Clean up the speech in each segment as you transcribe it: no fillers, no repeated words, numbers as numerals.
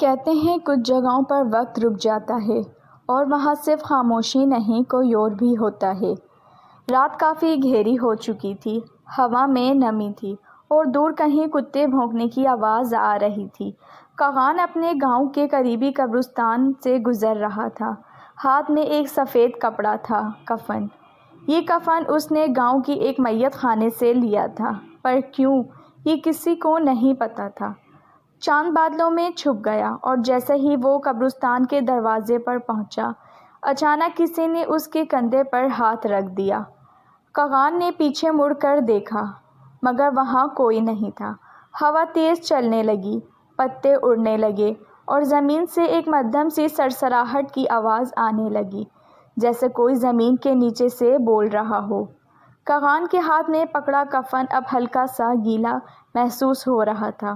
کہتے ہیں کچھ جگہوں پر وقت رک جاتا ہے اور وہاں صرف خاموشی نہیں کوئی اور بھی ہوتا ہے۔ رات کافی گہری ہو چکی تھی، ہوا میں نمی تھی اور دور کہیں کتے بھونکنے کی آواز آ رہی تھی۔ کاغان اپنے گاؤں کے قریبی قبرستان سے گزر رہا تھا۔ ہاتھ میں ایک سفید کپڑا تھا، کفن۔ یہ کفن اس نے گاؤں کی ایک میت خانے سے لیا تھا، پر کیوں، یہ کسی کو نہیں پتا تھا۔ چاند بادلوں میں چھپ گیا اور جیسے ہی وہ قبرستان کے دروازے پر پہنچا، اچانک کسی نے اس کے کندھے پر ہاتھ رکھ دیا۔ کاغان نے پیچھے مڑ کر دیکھا، مگر وہاں کوئی نہیں تھا۔ ہوا تیز چلنے لگی، پتے اڑنے لگے اور زمین سے ایک مدھم سی سرسراہٹ کی آواز آنے لگی، جیسے کوئی زمین کے نیچے سے بول رہا ہو۔ کاغان کے ہاتھ میں پکڑا کفن اب ہلکا سا گیلا محسوس ہو رہا تھا۔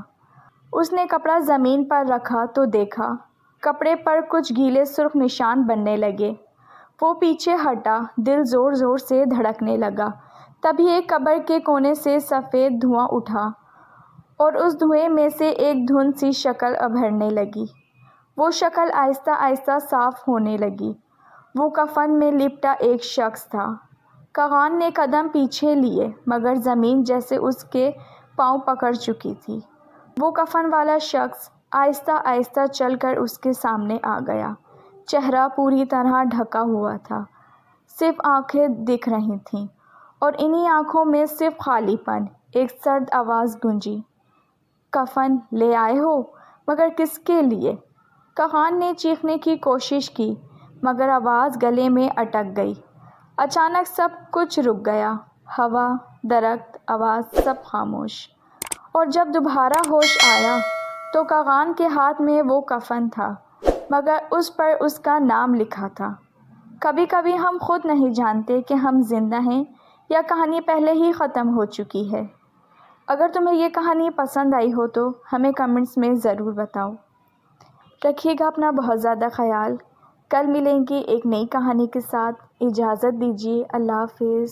اس نے کپڑا زمین پر رکھا تو دیکھا، کپڑے پر کچھ گیلے سرخ نشان بننے لگے۔ وہ پیچھے ہٹا، دل زور زور سے دھڑکنے لگا۔ تبھی ایک قبر کے کونے سے سفید دھواں اٹھا اور اس دھوئیں میں سے ایک دھند سی شکل ابھرنے لگی۔ وہ شکل آہستہ آہستہ صاف ہونے لگی۔ وہ کفن میں لپٹا ایک شخص تھا۔ کاغان نے قدم پیچھے لیے، مگر زمین جیسے اس کے پاؤں پکڑ چکی تھی۔ وہ کفن والا شخص آہستہ آہستہ چل کر اس کے سامنے آ گیا۔ چہرہ پوری طرح ڈھکا ہوا تھا، صرف آنکھیں دکھ رہی تھیں، اور انہی آنکھوں میں صرف خالی پن۔ ایک سرد آواز گونجی، "کفن لے آئے ہو؟ مگر کس کے لیے؟" کاغان نے چیخنے کی کوشش کی، مگر آواز گلے میں اٹک گئی۔ اچانک سب کچھ رک گیا، ہوا، درخت، آواز، سب خاموش۔ اور جب دوبارہ ہوش آیا تو کاغان کے ہاتھ میں وہ کفن تھا، مگر اس پر اس کا نام لکھا تھا۔ کبھی کبھی ہم خود نہیں جانتے کہ ہم زندہ ہیں یا کہانی پہلے ہی ختم ہو چکی ہے۔ اگر تمہیں یہ کہانی پسند آئی ہو تو ہمیں کمنٹس میں ضرور بتاؤ۔ رکھیے گا اپنا بہت زیادہ خیال۔ کل ملیں گے ایک نئی کہانی کے ساتھ۔ اجازت دیجیے، اللہ حافظ۔